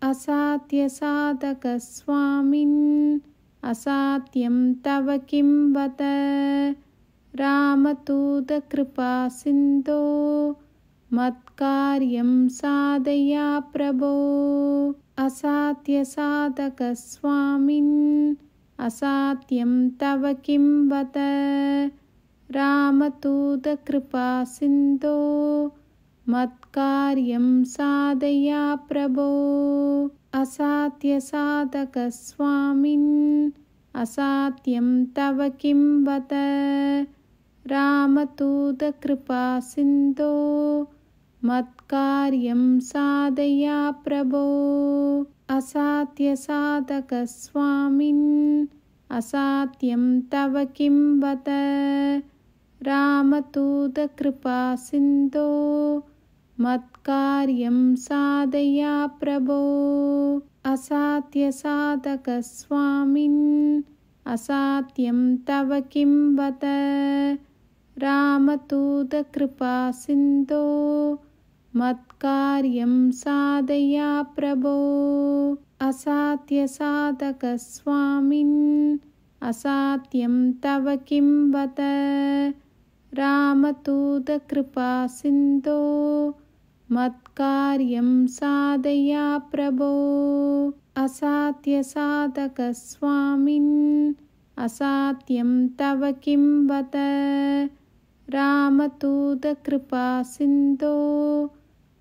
असाध्यसाधकस्वामिन् असाध्यं तव किं बत। रामदूतकृपासिन्धो मत्कार्यं साधय प्रभो। असाध्यसाधकस्वामिन् असाध्यं तव किं बत। रामदूतकृपासिन्धो मत्कार्यं साधय प्रभो। असाध्यसाधकस्वामिन् असाध्यं तव किं बत। रामदूतकृपासिन्धो मत्कार्यं साधय प्रभो। असाध्यसाधकस्वामिन् असाध्यं तव किं बत। रामदूतकृपासिन्धो मत्कार्यं साधय प्रभो। असाध्यसाधकस्वामिन् असाध्यं तव किं बत। रामदूतकृपासिन्धो मत्कार्यं साधय प्रभो। असाध्यसाधकस्वामिन् असाध्यं तव किं बत। रामदूतकृपासिन्धो मत्कार्यं साधय प्रभो। असाध्यसाधकस्वामिन् असाध्यं तव किं बत। रामदूतकृपासिन्धो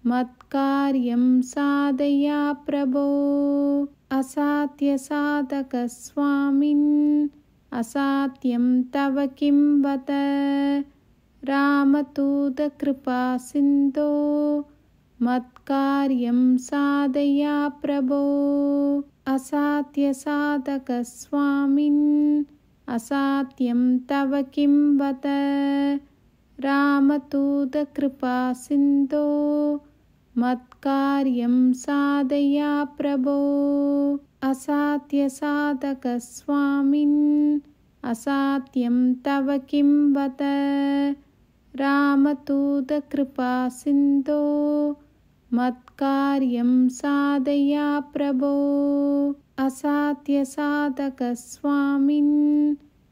मत्कार्यं साधय प्रभो। असाध्यसाधकस्वामिन् असाध्यं तव किं बत। रामदूतकृपासिन्धो मत्कार्यं साधय प्रभो। असाध्यसाधकस्वामिन् असाध्यं तव किं बत। रामदूतकृपासिन्धो मत्कार्यं साधय प्रभो। असाध्यसाधकस्वामिन् असाध्यं तव किं बत। रामदूतकृपासिन्धो मत्कार्यं साधय प्रभो। असाध्यसाधकस्वामिन्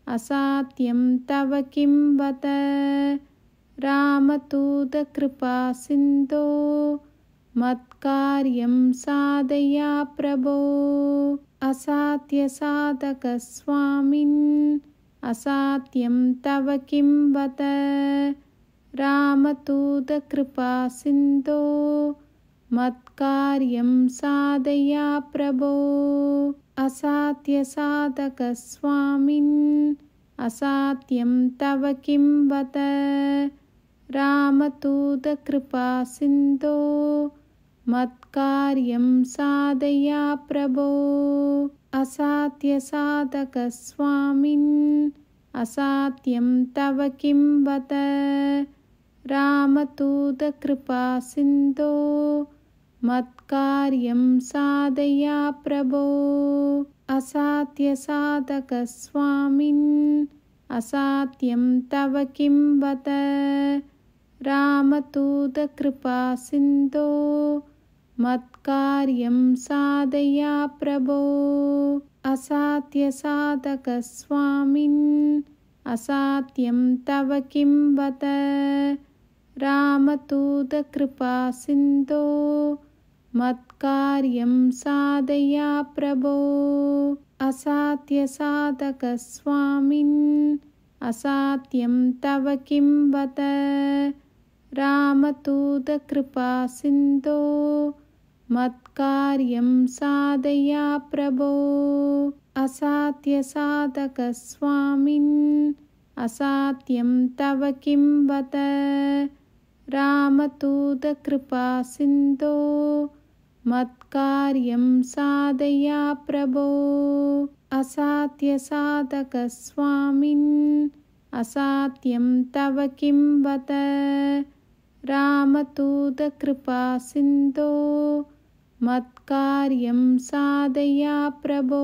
असाध्यं तव किं बत। रामदूतकृपासिन्धो मत्कार्यं साधय प्रभो। असाध्यसाधकस्वामिन् असाध्यं तव किं बत। रामदूतकृपासिन्धो मत्कार्यं साधय प्रभो। असाध्यसाधकस्वामिन् असाध्यं तव किं बत। रामदूतकृपासिन्धो मत्कार्यं साधय प्रभो। असाध्यसाधकस्वामिन् असाध्यं तव किं बत। रामदूतकृपासिन्धो मत्कार्यं साधय प्रभो। असाध्यसाधकस्वामिन् असाध्यं तव किं बत। रामदूतकृपासिन्धो मत्कार्यं साधय प्रभो। असाध्यसाधकस्वामिन् असाध्यं तव किं बत। रामदूतकृपासिन्धो मत्कार्यं साधय प्रभो। असाध्यसाधकस्वामिन् असाध्यं तव किं बत। रामदूतकृपासिन्धो मत्कार्यं साधय प्रभो। असाध्यसाधकस्वामिन् असाध्यं तव किं बत। रामदूतकृपासिन्धो मत्कार्यं साधय प्रभो। असाध्यसाधकस्वामिन् असाध्यं तव किं बत। रामदूतकृपासिन्धो मत्कार्यं साधय प्रभो।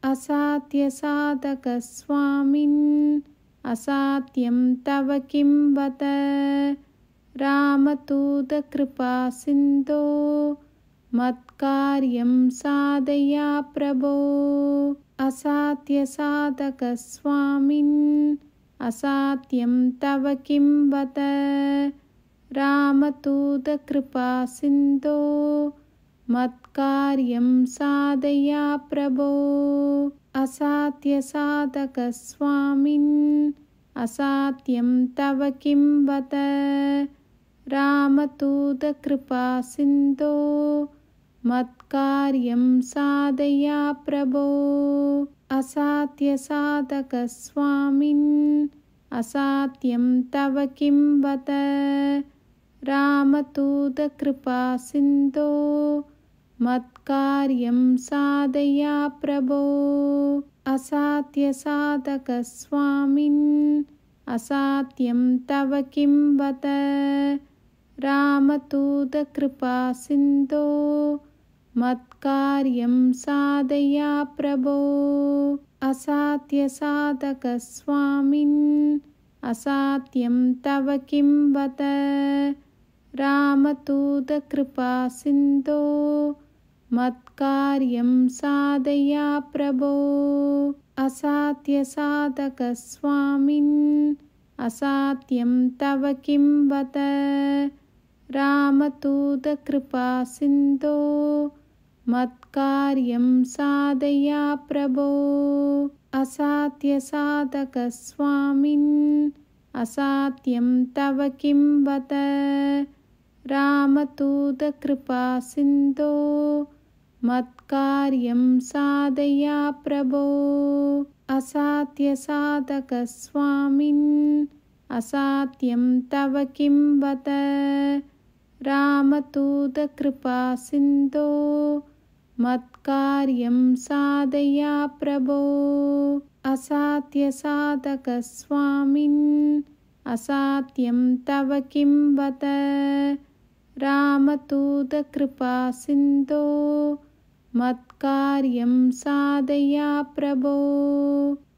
असाध्यसाधकस्वामिन् असाध्यं तव किं बत। रामदूतकृपासिन्धो मत्कार्यं साधय प्रभो। असाध्यसाधकस्वामिन् असाध्यं तव किं बत। रामदूतकृपासिन्धो मत्कार्यं साधय प्रभो। असाध्यसाधकस्वामिन् असाध्यं तव किं बत। रामदूतकृपासिन्धो मत्कार्यं साधय प्रभो। असाध्यसाधकस्वामिन् असाध्यं तव किं बत। रामदूतकृपासिन्धो मत्कार्यं साधय प्रभो। असाध्यसाधकस्वामिन् असाध्यं तव किं बत। रामदूतकृपासिन्धो मत्कार्यं साधय प्रभो। असाध्यसाधकस्वामिन् असाध्यं तव किं बत। रामदूतकृपासिन्धो मत्कार्यं साधय प्रभो। असाध्यसाधकस्वामिन् असाध्यं तव किं बत। रामदूतकृपासिन्धो मत्कार्यं साधय प्रभो। असाध्यसाधकस्वामिन् असाध्यं तव किं बत। रामदूतकृपासिन्धो मत्कार्यं साधय प्रभो। असाध्यसाधकस्वामिन् असाध्यं तव किं बत। रामदूतकृपासिन्धो मत्कार्यं साधय प्रभो। असाध्यसाधकस्वामिन् असाध्यं तव किं बत। रामदूतकृपासिन्धो मत्कार्यं साधय प्रभो।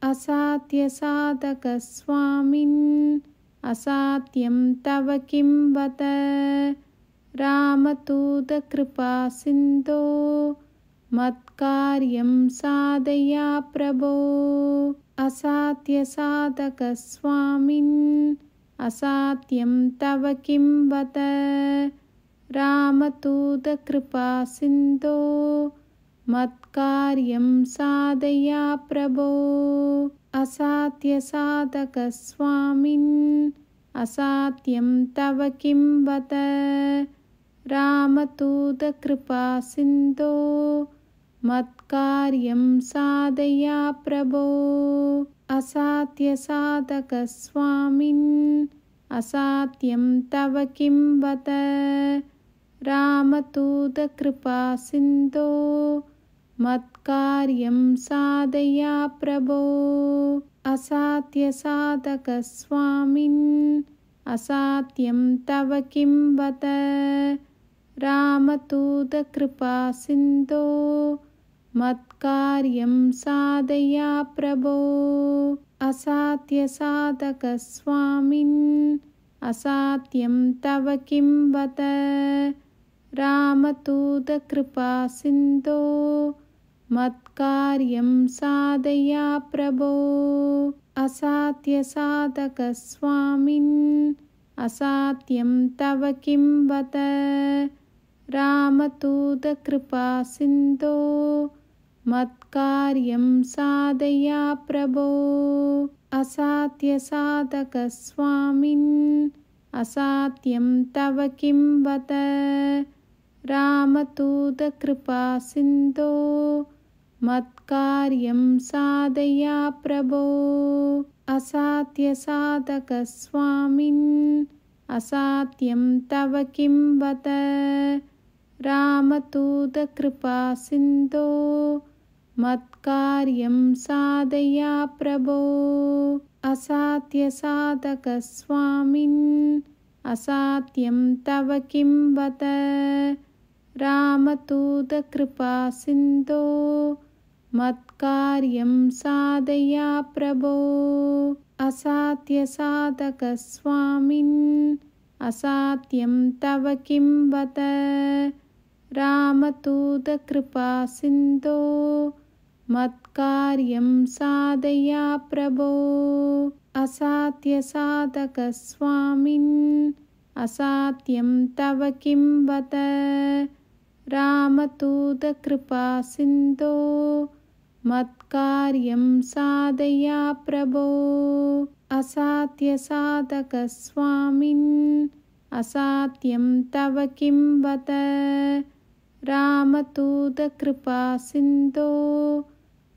असाध्यसाधकस्वामिन् असाध्यं तव किं बत। रामदूतकृपासिन्धो मत्कार्यं साधय प्रभो। असाध्यसाधकस्वामिन् असाध्यं तव किं बत। रामदूतकृपासिन्धो मत्कार्यं साधय प्रभो। असाध्यसाधकस्वामिन् असाध्यं तव किं बत। रामदूतकृपासिन्धो मत्कार्यं साधय प्रभो। असाध्यसाधकस्वामिन् असाध्यं तव किं बत। रामदूतकृपासिन्धो मत्कार्यं साधय प्रभो। असाध्यसाधकस्वामिन् असाध्यं तव किं बत। रामदूतकृपासिन्धो मत्कार्यं साधय प्रभो। असाध्यसाधकस्वामिन् असाध्यं तव किं बत। रामदूतकृपासिन्धो मत्कार्यं साधय प्रभो। असाध्यसाधकस्वामिन् असाध्यं तव किं बत। रामदूतकृपासिन्धो मत्कार्यं साधय प्रभो। असाध्यसाधकस्वामिन् असाध्यं तव किं बत। रामदूतकृपासिन्धो मत्कार्यं साधय प्रभो। असाध्यसाधकस्वामिन् असाध्यं तव किं बत। रामदूतकृपासिन्धो मत्कार्यं साधय प्रभो। असाध्यसाधकस्वामिन् असाध्यं तव किं बत। रामदूतकृपासिन्धो मत्कार्यं साधय प्रभो। असाध्यसाधकस्वामिन् असाध्यं तव किं बत। रामदूतकृपासिन्धो मत्कार्यं साधय प्रभो। असाध्यसाधकस्वामिन् असाध्यं तव किं बत। रामदूतकृपासिन्धो मत्कार्यं साधय प्रभो। असाध्यसाधकस्वामिन् असाध्यं तव किं बत। रामदूतकृपासिन्धो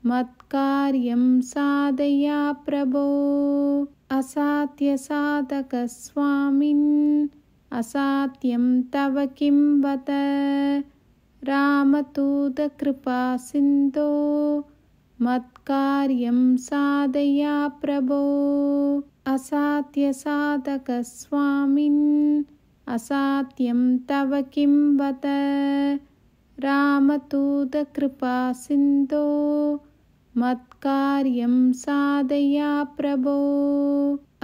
मत्कार्यं साधय प्रभो। असाध्यसाधकस्वामिन् असाध्यं तव किं बत। रामदूतकृपासिन्धो मत्कार्यं साधय प्रभो। असाध्यसाधकस्वामिन् असाध्यं तव किं बत। रामदूतकृपासिन्धो मत्कार्यं साधय प्रभो।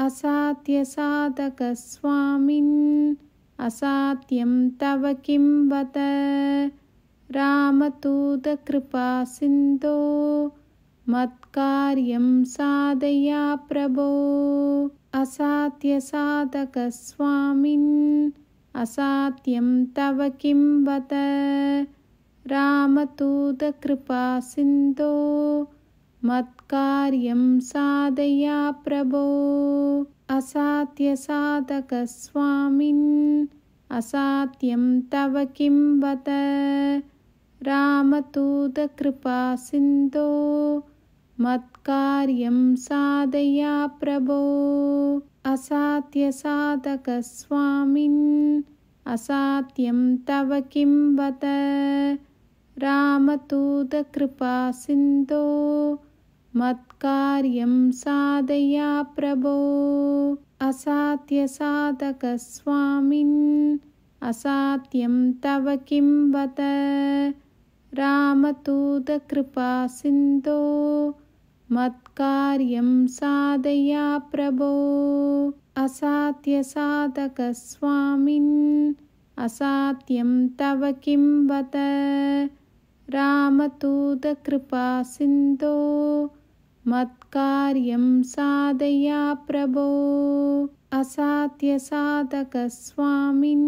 असाध्यसाधकस्वामिन् असाध्यं तव किं बत। रामदूतकृपासिन्धो मत्कार्यं साधय प्रभो। असाध्यसाधकस्वामिन् असाध्यं तव किं बत। रामदूतकृपासिन्धो मत्कार्यं साधय प्रभो। असाध्यसाधकस्वामिन् असाध्यं तव किं बत। रामदूतकृपासिन्धो मत्कार्यं साधय प्रभो। असाध्यसाधकस्वामिन् असाध्यं तव किं बत। रामदूतकृपासिन्धो मत्कार्यं साधय प्रभो। असाध्यसाधकस्वामिन् असाध्यं तव किं बत। रामदूतकृपासिन्धो मत्कार्यं साधय प्रभो। असाध्यसाधकस्वामिन् असाध्यं तव किं बत। रामदूतकृपासिन्धो मत्कार्यं साधय प्रभो। असाध्यसाधकस्वामिन्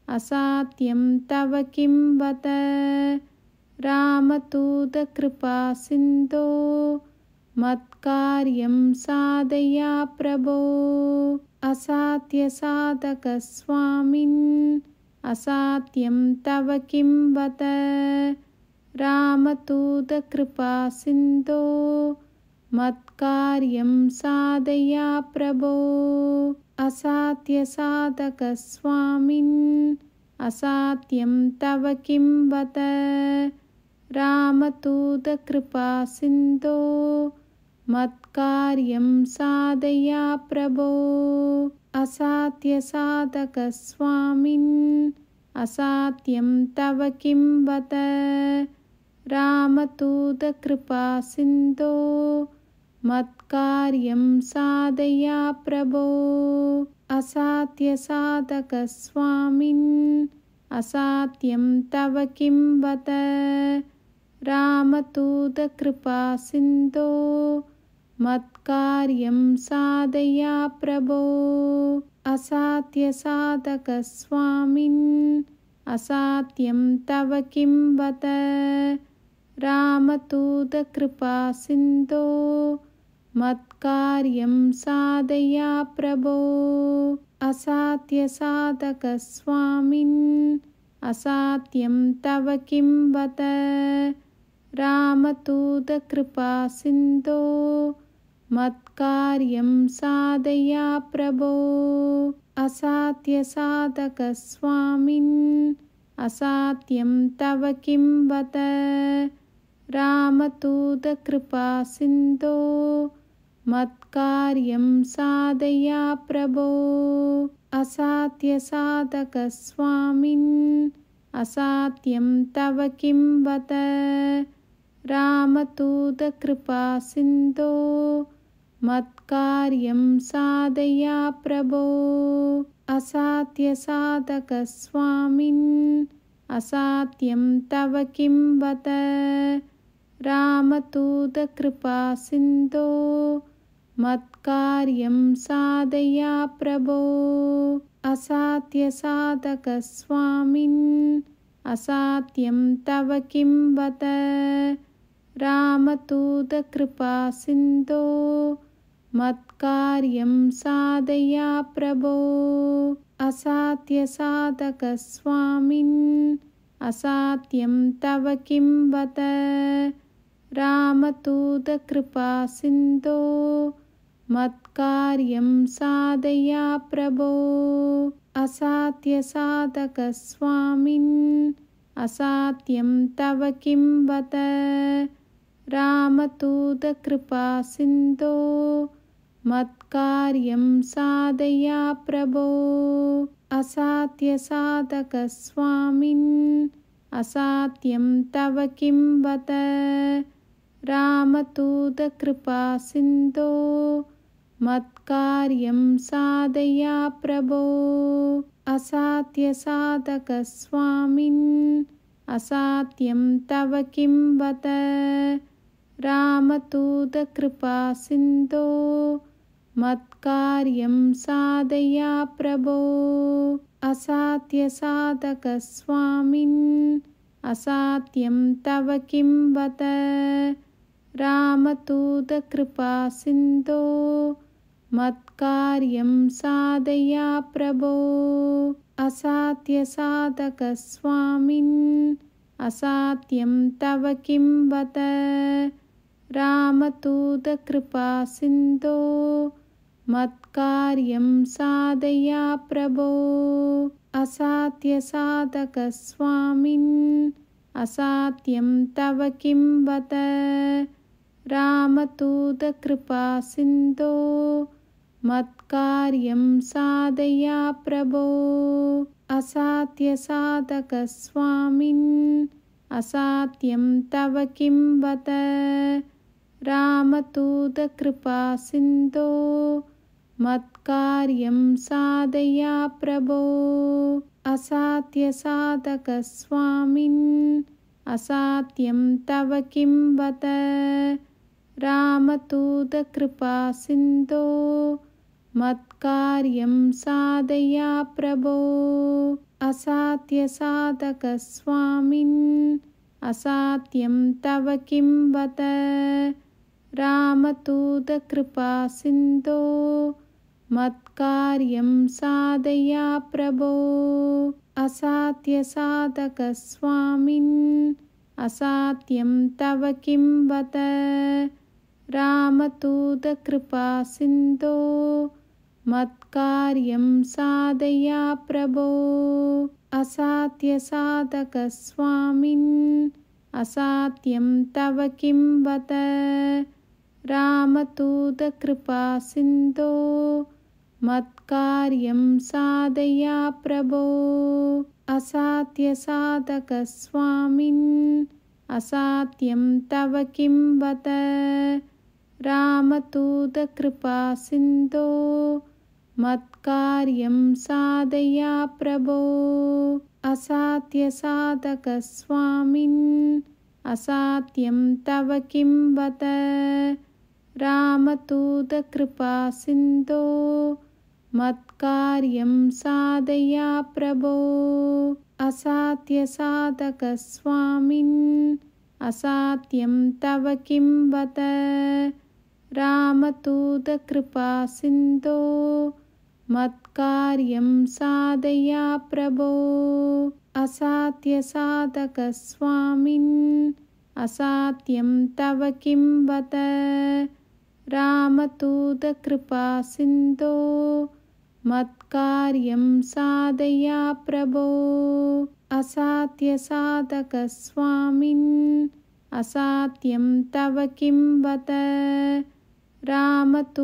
असाध्यं तव किं बत। रामदूतकृपासिन्धो मत्कार्यं साधय प्रभो। असाध्यसाधकस्वामिन् असाध्यं तव किं बत। रामदूतकृपासिन्धो मत्कार्यं साधय प्रभो। असाध्यसाधकस्वामिन् असाध्यं तव किं बत। रामदूतकृपासिन्धो मत्कार्यं साधय प्रभो। असाध्यसाधकस्वामिन् असाध्यं तव किं बत। रामदूतकृपासिन्धो मत्कार्यं साधय प्रभो। असाध्यसाधकस्वामिन् असाध्यं तव किं बत। रामदूतकृपासिन्धो मत्कार्यं साधय प्रभो। असाध्यसाधकस्वामिन् असाध्यं तव किं बत। रामदूतकृपासिन्धो मत्कार्यं साधय प्रभो। असाध्यसाधकस्वामिन् असाध्यं तव किं बत। रामदूतकृपासिन्धो मत्कार्यं साधय प्रभो। असाध्यसाधकस्वामिन् असाध्यं तव किं बत। रामदूतकृपासिन्धो मत्कार्यं साधय प्रभो। असाध्यसाधकस्वामिन् असाध्यं तव किं बत। रामदूतकृपासिन्धो मत्कार्यं साधय प्रभो। असाध्यसाधकस्वामिन् असात्यं तव किं बत। रामदूतकृपासिन्धो मत्कार्यं साधय प्रभो। असाध्यसाधकस्वामिन् असाध्यं तव किं बत। रामदूतकृपासिन्धो मत्कार्यं साधय प्रभो। असाध्यसाधकस्वामिन् असाध्यं तव किं बत। रामदूतकृपासिन्धो मत्कार्यं साधय प्रभो। असाध्यसाधकस्वामिन् असाध्यं तव किं बत। रामदूतकृपासिन्धो मत्कार्यं साधय प्रभो। असाध्यसाधकस्वामिन् असाध्यं तव किं बत। रामदूतकृपासिन्धो मत्कार्यं साधय प्रभो। असाध्यसाधकस्वामिन् असाध्यं तव किं बत। रामदूतकृपासिन्धो मत्कार्यं साधय प्रभो। असाध्यसाधकस्वामिन् असाध्यं तव किं बत। रामदूतकृपासिन्धो मत्कार्यं साधय प्रभो। असाध्यसाधकस्वामिन् असाध्यं तव किं बत। रामदूतकृपासिन्धो मत्कार्यं साधय प्रभो। असाध्यसाधकस्वामिन् असाध्यं तव किं बत। रामदूतकृपासिन्धो मत्कार्यं साधय प्रभो। असाध्यसाधकस्वामिन् असाध्यं तव किं बत। रामदूतकृपासिन्धो मत्कार्यं साधय प्रभो। असाध्यसाधकस्वामिन् असाध्यं तव किं बत। रामदूतकृपासिन्धो मत्कार्यं साधय प्रभो। असाध्यसाधकस्वामिन् असाध्यं तव किं बत। रामदूतकृपासिन्धो मत्कार्यं साधय प्रभो। असाध्यसाधकस्वामिन् असाध्यं तव किं बत। रामदूतकृपासिन्धो मत्कार्यं साधय प्रभो। असाध्यसाधकस्वामिन् असाध्यं तव किं बत। रामदूतकृपासिन्धो मत्कार्यं साधय प्रभो। असाध्यसाधकस्वामिन् असाध्यं तव किं बत। रामदूतकृपासिन्धो मत्कार्यं साधय प्रभो। असाध्यसाधकस्वामिन् असाध्यं तव किं बत। रामदूतकृपासिन्धो मत्कार्यं साधय प्रभो। असाध्यसाधकस्वामिन् असाध्यं तव किं बत। रामदूतकृपासिन्धो मत्कार्यं साधय प्रभो। असाध्यसाधकस्वामिन् असाध्यं तव किं बत। रामदूतकृपासिन्धो मत्कार्यं साधय प्रभो। असाध्यसाधकस्वामिन् असाध्यं तव किं बत। रामदूतकृपासिन्धो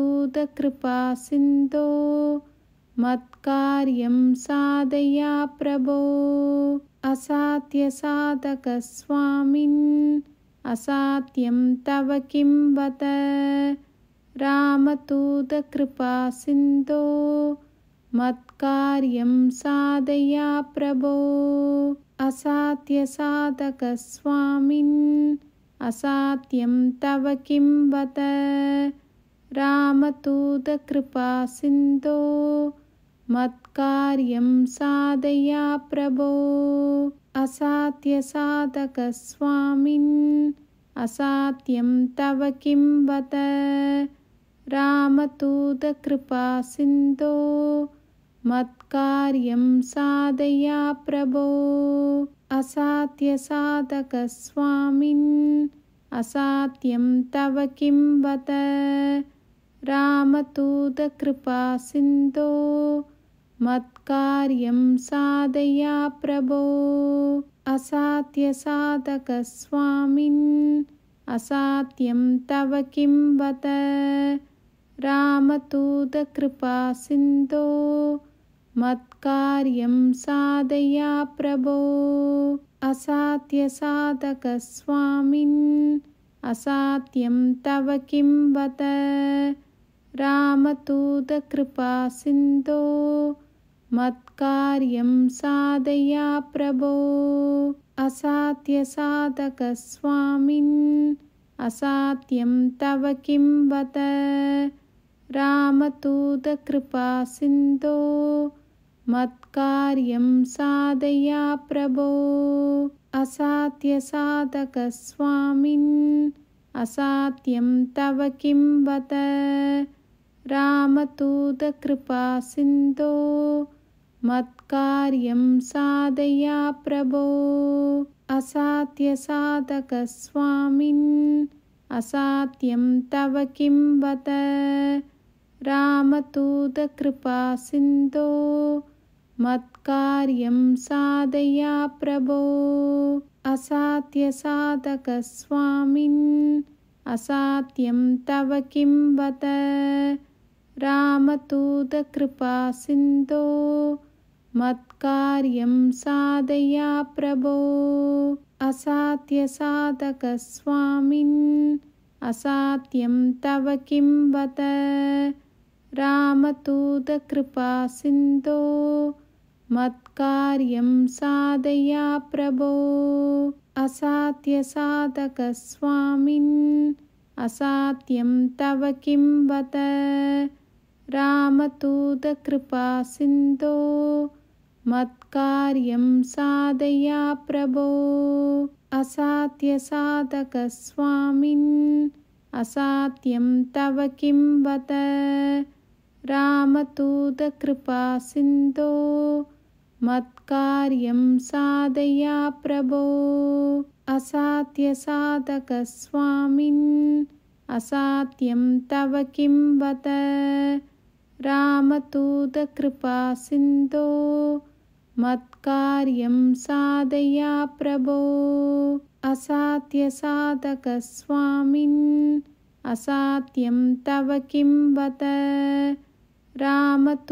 मत्कार्यं साधय प्रभो। असाध्यसाधकस्वामिन् असाध्यं तव किं बत। रामदूतकृपासिन्धो मत्कार्यं साधय प्रभो। असाध्यसाधकस्वामिन् असाध्यं तव किं बत। रामदूतकृपासिन्धो मत्कार्यं साधय प्रभो। असाध्यसाधकस्वामिन् असाध्यं तव किं बत। रामदूतकृपासिन्धो मत्कार्यं साधय प्रभो। असाध्यसाधकस्वामिन् असाध्यं तव किं बत। रामदूतकृपासिन्धो मत्कार्यं साधय प्रभो। असाध्यसाधकस्वामिन् असाध्यं तव किं बत। रामदूतकृपासिन्धो मत्कार्यं साधय प्रभो। असाध्यसाधकस्वामिन् असाध्यं तव किं बत। रामदूतकृपासिन्धो मत्कार्यं साधय प्रभो। असाध्यसाधकस्वामिन् असाध्यं तव किं बत। रामदूतकृपासिन्धो मत्कार्यं साधय प्रभो। असाध्यसाधकस्वामिन् असाध्यं तव किं बत। रामदूतकृपासिन्धो मत्कार्यं साधय प्रभो। असाध्यसाधकस्वामिन् असाध्यं तव किं बत। रामदूतकृपासिन्धो मत्कार्यं साधय प्रभो। असाध्यसाधकस्वामिन् असाध्यं तव किं बत। रामदूतकृपासिन्धो मत्कार्यं साधय प्रभो। असाध्यसाधकस्वामिन् असाध्यं तव किं बत। रामदूतकृपासिन्धो मत्कार्यं साधय प्रभो। असाध्यसाधकस्वामिन् असाध्यं तव किं बत। रामदूतकृपासिन्धो मत्कार्यं साधय प्रभो। असाध्यसाधकस्वामिन् असाध्यं तव किं बत। रामदूतकृपासिन्धो मत्कार्यं साधय प्रभो। असाध्यसाधकस्वामिन् असाध्यं तव किं बत। रामदूतकृपासिन्धो मत्कार्यं साधय प्रभो। असाध्यसाधकस्वामिन् असाध्यं तव किं बत। रामदूतकृपासिन्धो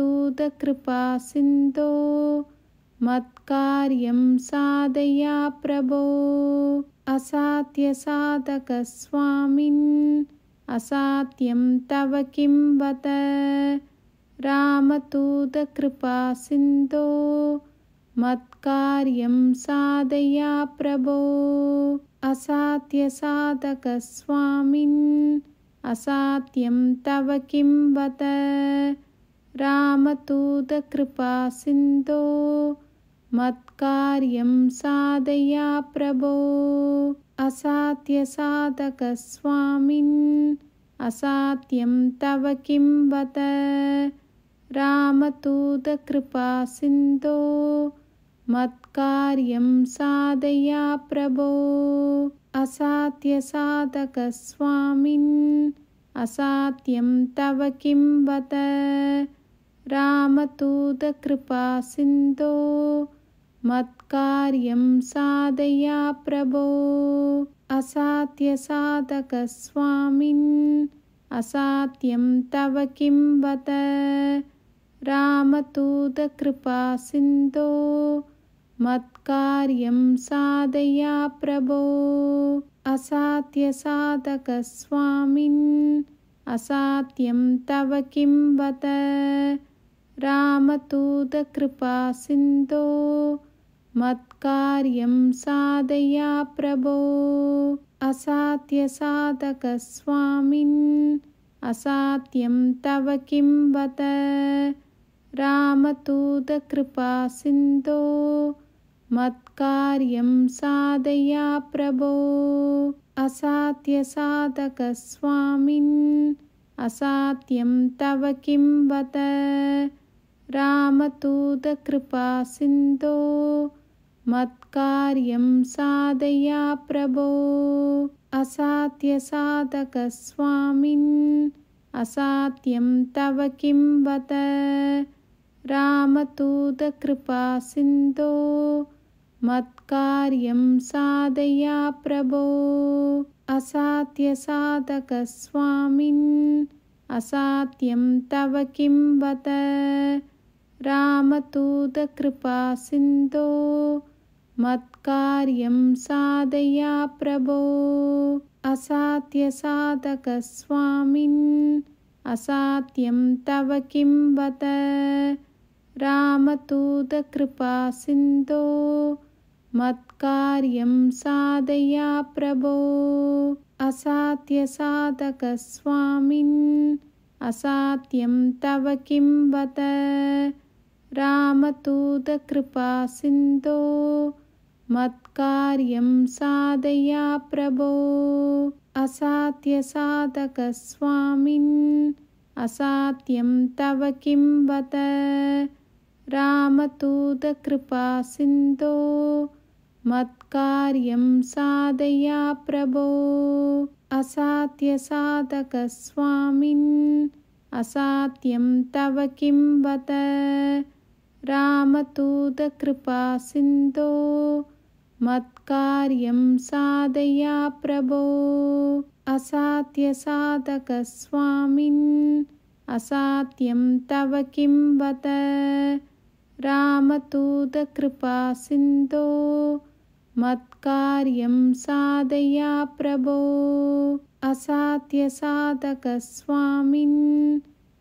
मत्कार्यं साधय प्रभो। असाध्यसाधकस्वामिन् असाध्यं तव किं बत। रामदूतकृपासिन्धो मत्कार्यं साधय प्रभो। असाध्यसाधकस्वामिन् असाध्यं तव किं बत। रामदूतकृपासिन्धो मत्कार्यं साधय प्रभो। असाध्यसाधकस्वामिन् असाध्यं तव किं बत। रामदूतकृपासिन्धो मत्कार्यं साधय प्रभो। असाध्यसाधकस्वामिन् असाध्यं तव किं बत। रामदूतकृपासिन्धो मत्कार्यं साधय प्रभो। असाध्यसाधकस्वामिन् असाध्यं तव किं बत। रामदूतकृपासिन्धो मत्कार्यं साधय प्रभो। असाध्यसाधकस्वामिन् असाध्यं तव किं बत। रामदूतकृपासिन्धो मत्कार्यं साधय प्रभो। असाध्यसाधकस्वामिन् असाध्यं तव किं बत। रामदूतकृपासिन्धो मत्कार्यं साधय प्रभो। असाध्यसाधकस्वामिन् असाध्यं तव किं बत। रामदूतकृपासिन्धो मत्कार्यं साधय प्रभो। असाध्यसाधकस्वामिन् असाध्यं तव किं बत। रामदूतकृपासिन्धो मत्कार्यं साधय प्रभो। असाध्यसाधकस्वामिन् असाध्यं तव किं बत। रामदूतकृपासिन्धो मत्कार्यं साधय प्रभो। असाध्यसाधकस्वामिन् असाध्यं तव किं बत। रामदूतकृपासिन्धो मत्कार्यं साधय प्रभो। असाध्यसाधकस्वामिन् असाध्यं तव किं बत। रामदूतकृपासिन्धो मत्कार्यं साधय प्रभो। असाध्यसाधकस्वामिन् असाध्यं तव किं बत। रामदूतकृपासिन्धो मत्कार्यं साधय प्रभो। असाध्यसाधकस्वामिन् असाध्यं तव किं बत। रामदूतकृपासिन्धो मत्कार्यं साधय प्रभो। असाध्यसाधकस्वामिन् असाध्यं तव किं बत। रामदूतकृपासिन्धो मत्कार्यं साधय प्रभो। असाध्यसाधकस्वामिन्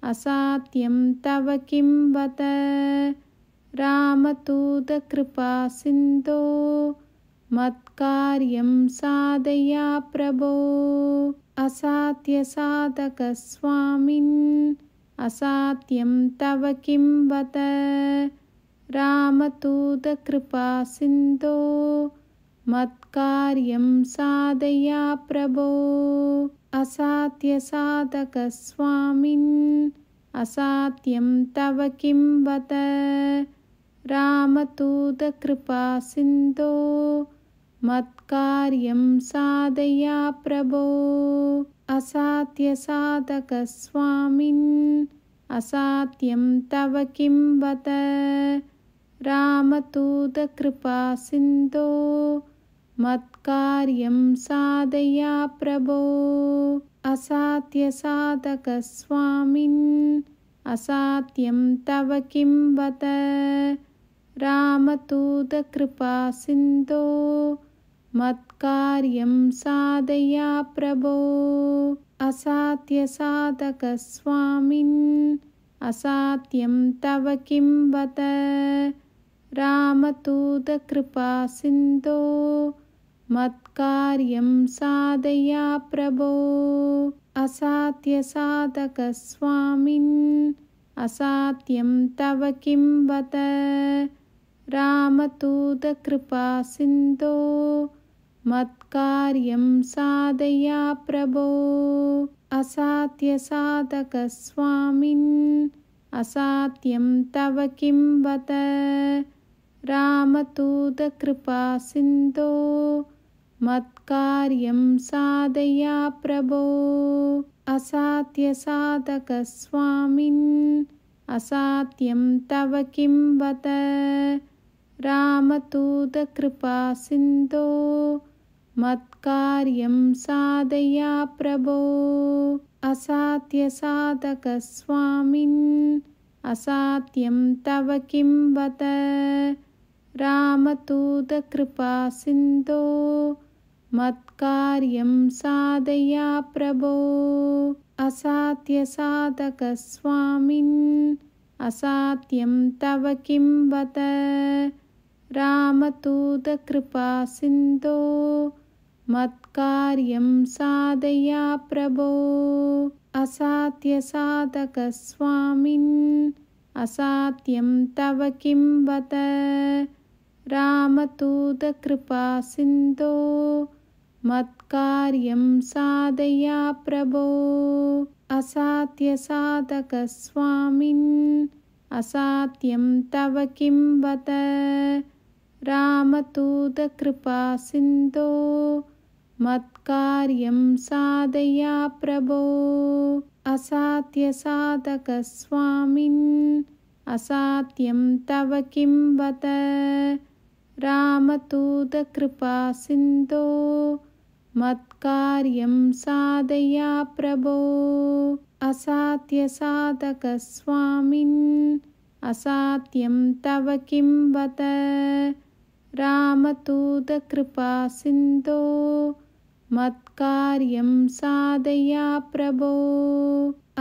असाध्यं तव किं बत। रामदूतकृपासिन्धो मत्कार्यं साधय प्रभो। असाध्यसाधकस्वामिन् असाध्यं तव किं बत। रामदूतकृपासिन्धो मत्कार्यं साधय प्रभो। असाध्यसाधकस्वामिन् असाध्यं तव किं बत। रामदूतकृपासिन्धो मत्कार्यं साधय प्रभो। असाध्यसाधकस्वामिन् असाध्यं तव किं बत। रामदूतकृपासिन्धो मत्कार्यं साधय प्रभो। असाध्यसाधकस्वामिन् असाध्यं तव किं बत। रामदूतकृपासिन्धो मत्कार्यं साधय प्रभो। असाध्यसाधकस्वामिन् असाध्यं तव किं बत। रामदूतकृपासिन्धो मत्कार्यं साधय प्रभो। असाध्यसाधकस्वामिन् असाध्यं तव किं बत। रामदूतकृपासिन्धो मत्कार्यं साधय प्रभो। असाध्यसाधकस्वामिन् असाध्यं तव किं बत। रामदूतकृपासिन्धो मत्कार्यं साधय प्रभो। असाध्यसाधकस्वामिन् असाध्यं तव किं बत। रामदूतकृपासिन्धो मत्कार्यं साधय प्रभो। असाध्यसाधकस्वामिन् असाध्यं तव किं बत। रामदूतकृपासिन्धो मत्कार्यं साधय प्रभो। असाध्यसाधकस्वामिन् असाध्यं तव किं बत। रामदूतकृपासिन्धो मत्कार्यं साधय प्रभो। असाध्यसाधकस्वामिन् असाध्यं तव किं बत। रामदूतकृपासिन्धो मत्कार्यं साधय प्रभो। असाध्यसाधकस्वामिन् असाध्यं तव किं बत। रामदूतकृपासिन्धो मत्कार्यं साधय प्रभो। असाध्यसाधकस्वामिन् असाध्यं तव किं बत। रामदूतकृपासिन्धो मत्कार्यं साधय प्रभो। असाध्यसाधकस्वामिन् असाध्यं तव किं बत। रामदूतकृपासिन्धो मत्कार्यं साधय प्रभो।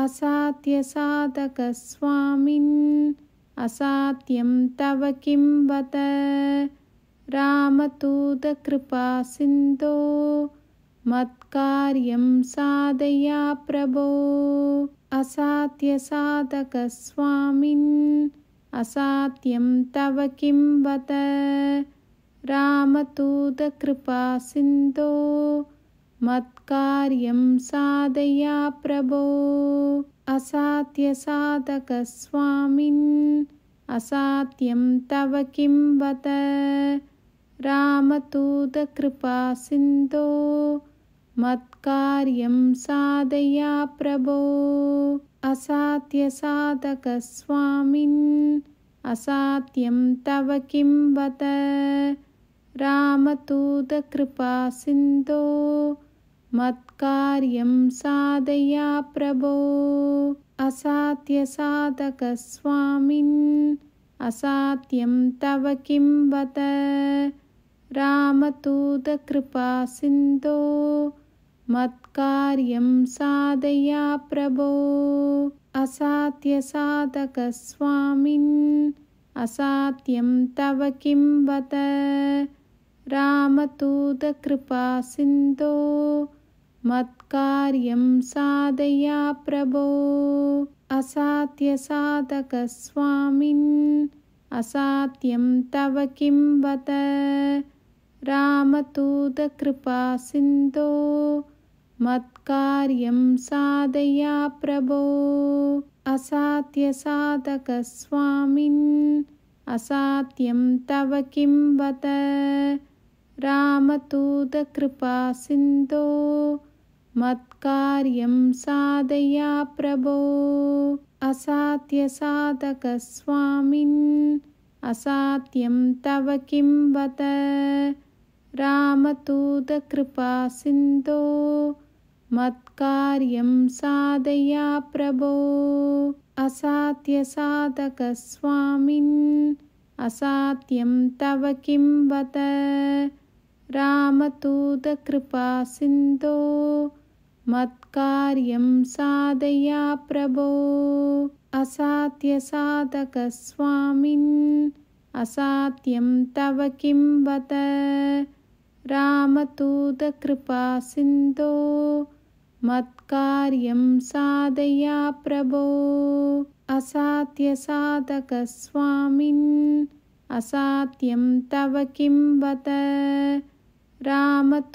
असाध्यसाधकस्वामिन् असाध्यं तव किं बत। रामदूतकृपासिन्धो मत्कार्यं साधय प्रभो। असाध्यसाधकस्वामिन् असाध्यं तव किं बत। रामदूतकृपासिन्धो मत्कार्यं साधय प्रभो। असाध्यसाधकस्वामिन् असाध्यं तव किं बत। रामदूतकृपासिन्धो मत्कार्यं साधय प्रभो। असाध्यसाधकस्वामिन् असाध्यं तव किं बत। रामदूतकृपासिन्धो मत्कार्यं साधय प्रभो। असाध्यसाधकस्वामिन् असाध्यं तव किं बत। रामदूतकृपासिन्धो मत्कार्यं साधय प्रभो। असाध्यसाधकस्वामिन् असाध्यं तव किं बत। रामदूतकृपासिन्धो मत्कार्यं साधय प्रभो। असाध्यसाधकस्वामिन् असाध्यं तव किं बत। रामदूतकृपासिन्धो मत्कार्यं साधय प्रभो। असाध्यसाधकस्वामिन् असाध्यं तव किं बत। रामदूतकृपासिन्धो मत्कार्यं साधय प्रभो। असाध्यसाधकस्वामिन् असाध्यं तव किं बत। रामदूतकृपासिन्धो मत्कार्यं साधय प्रभो। असाध्यसाधकस्वामिन् असाध्यं तव किं बत। रामदूतकृपासिन्धो मत्कार्यं साधय प्रभो। असाध्यसाधकस्वामिन् असाध्यं तव किं बत। रामदूतकृपासिन्धो मत्कार्यं साधय प्रभो। असाध्यसाधकस्वामिन् असाध्यं तव किं बत। रामदूतकृपासिन्धो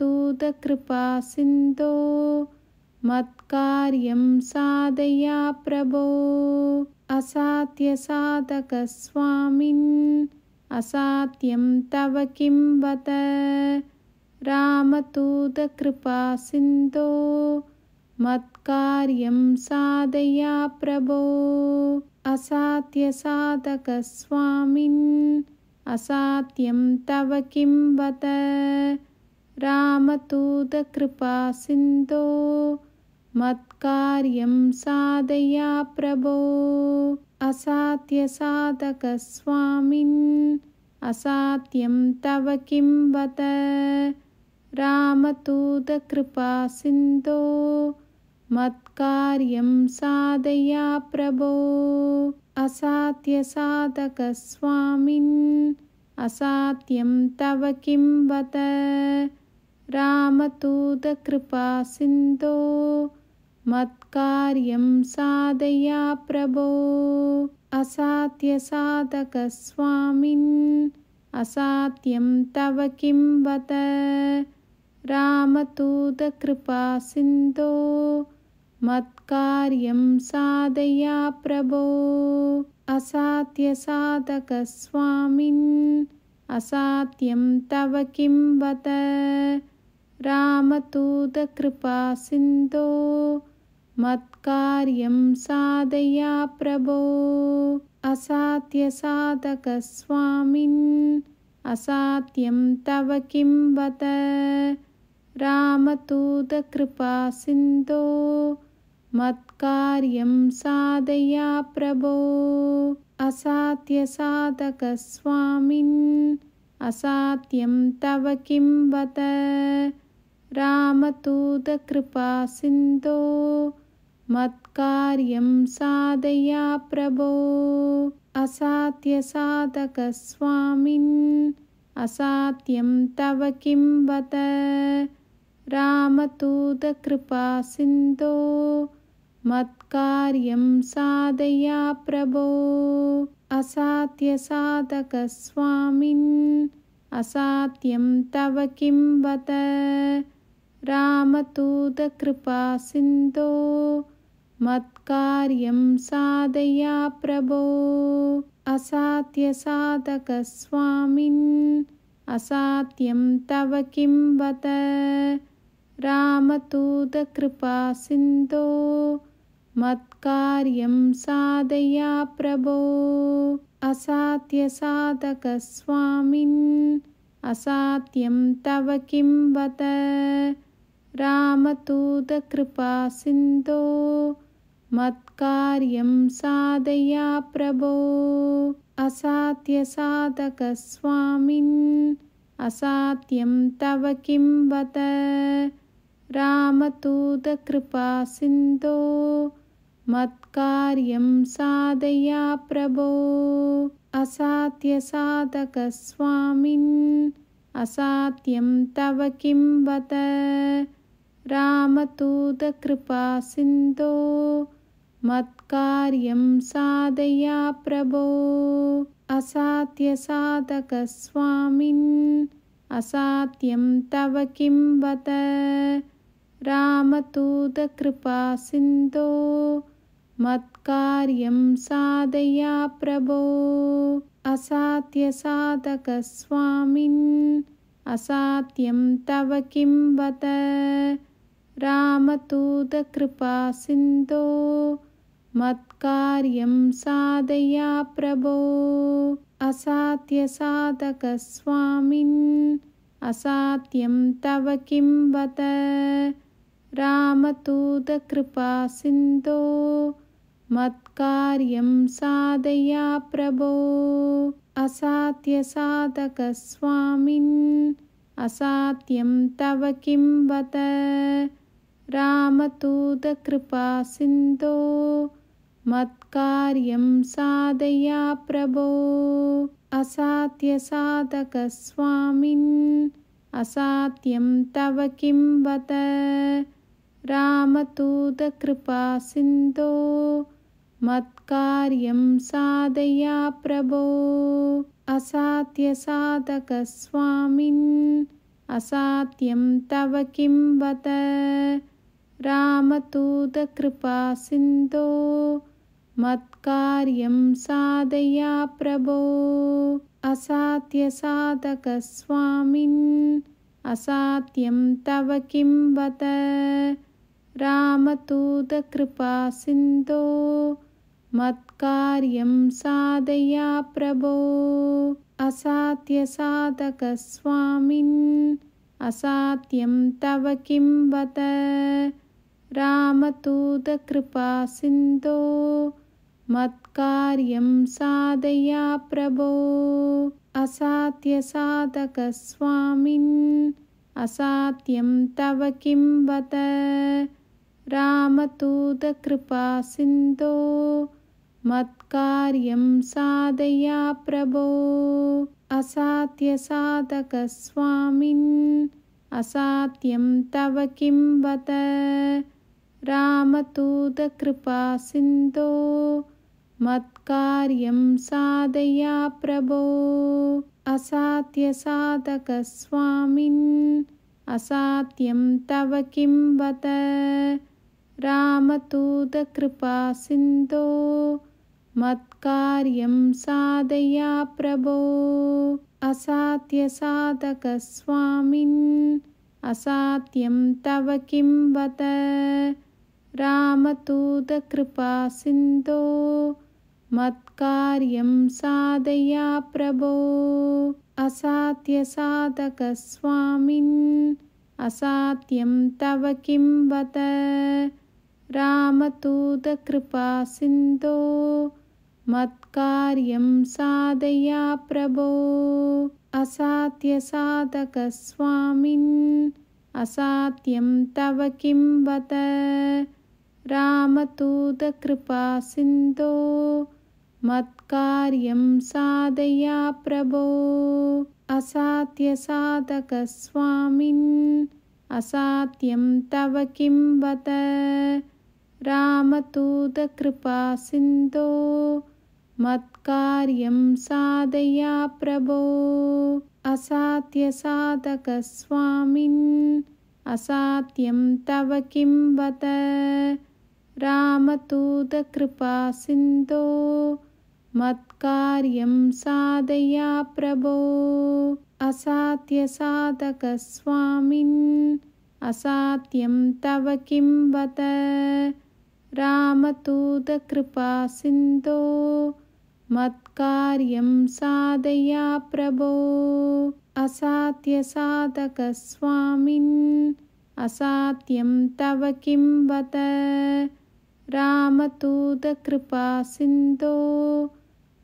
मत्कार्यं साधय प्रभो। असाध्यसाधकस्वामिन् असाध्यं तव किं बत। रामदूतकृपासिन्धो मत्कार्यं साधय प्रभो। असाध्यसाधकस्वामिन् असाध्यं तव किं बत। रामदूतकृपासिन्धो मत्कार्यं साधय प्रभो। असाध्यसाधकस्वामिन् असाध्यं तव किं बत। रामदूतकृपासिन्धो मत्कार्यं साधय प्रभो। असाध्यसाधकस्वामिन् असात्यं तव किं बत रामदूतकृपासिन्धो मत्कार्यं साधय प्रभो असाध्यसाधकस्वामिन् असात्यं तव किं बत रामदूतकृपासिन्धो मत्कार्यं साधय प्रभो असाध्यसाधकस्वामिन् असात्यं तव किं बत रामदूतकृपासिन्धो मत्कार्यं साधय प्रभो असाध्यसाधकस्वामिन् असात्यं तव किं बत रामदूतकृपासिन्धो मत्कार्यं साधय प्रभो असाध्यसाधकस्वामिन् असात्यं तव किं बत रामदूतकृपासिन्धो मत्कार्यं साधय प्रभो असाध्यसाधकस्वामिन् असात्यं तव किं बत रामदूतकृपासिन्धो मत्कार्यं साधय प्रभो असाध्यसाधकस्वामिन् असात्यं तव किं बत रामदूतकृपासिन्धो मत्कार्यं साधय प्रभो असाध्यसाधकस्वामिन् असात्यं तव किं बत रामदूतकृपासिन्धो मत्कार्यं साधय प्रभो असाध्यसाधकस्वामिन् असात्यं तव किं बत रामदूतकृपासिन्धो मत्कार्यं साधय प्रभो असाध्यसाधकस्वामिन् असात्यं तव किं बत रामदूतकृपासिन्धो मत्कार्यं साधय प्रभो असाध्यसाधकस्वामिन् असात्यं तव किं बत रामदूतकृपासिन्धो मत्कार्यं साधय प्रभो असाध्यसाधकस्वामिन् असात्यं तव किं बत रामदूतकृपासिन्धो मत्कार्यं साधय प्रभो असाध्यसाधकस्वामिन् असात्यं तव किं बत रामदूतकृपासिन्धो मत्कार्यं साधय प्रभो असाध्यसाधकस्वामिन् असात्यं तव किं बत रामदूतकृपासिन्धो मत्कार्यं साधय प्रभो असाध्यसाधकस्वामिन् असात्यं तव किं बत रामदूतकृपासिन्धो मत्कार्यं साधय प्रभो असाध्यसाधकस्वामिन् असात्यं तव किं बत रामदूतकृपासिन्धो मत्कार्यं साधय प्रभो असाध्यसाधकस्वामिन् असात्यं तव किं बत रामदूतकृपासिन्धो मत्कार्यं साधय प्रभो असाध्यसाधकस्वामिन् असात्यं तव किं बत रामदूतकृपासिन्धो मत्कार्यं साधय प्रभो असाध्यसाधकस्वामिन् असात्यं तव किं बत रामदूतकृपासिन्धो मत्कार्यं साधय प्रभो असाध्यसाधकस्वामिन् असात्यं तव किं बत रामदूतकृपासिन्धो मत्कार्यं साधया प्रभो। असाध्यसाधकस्वामिन् असाध्यं तव किं बत। रामदूतकृपासिन्धो मत्कार्यं साधया प्रभो। असाध्यसाधकस्वामिन् असाध्यं तव किं बत। रामदूतकृपासिन्धो मत्कार्यं साधया प्रभो। असाध्यसाधकस्वामिन् असाध्यं तव किं बत। रामदूतकृपासिन्धो मत्कार्यं साधया प्रभो। असाध्यसाधकस्वामिन् असाध्यं तव किं बत। रामदूतकृपासिन्धो मत्कार्यं साधया प्रभो। असाध्यसाधकस्वामिन् असाध्यं तव किं बत। रामदूतकृपासिन्धो मत्कार्यं साधया प्रभो। असाध्यसाधकस्वामिन् असाध्यं तव किं बत। रामदूतकृपासिन्धो मत्कार्यं साधया प्रभो। असाध्यसाधकस्वामिन् असाध्यं तव किं बत। रामदूतकृपासिन्धो मत्कार्यं साधया प्रभो। असाध्यसाधकस्वामिन् असाध्यं तव किं बत। रामदूतकृपासिन्धो मत्कार्यं साधया प्रभो। असाध्यसाधकस्वामिन् असाध्यं तव किं बत। रामदूतकृपासिन्धो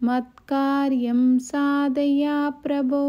मत्कार्यं साधया प्रभो।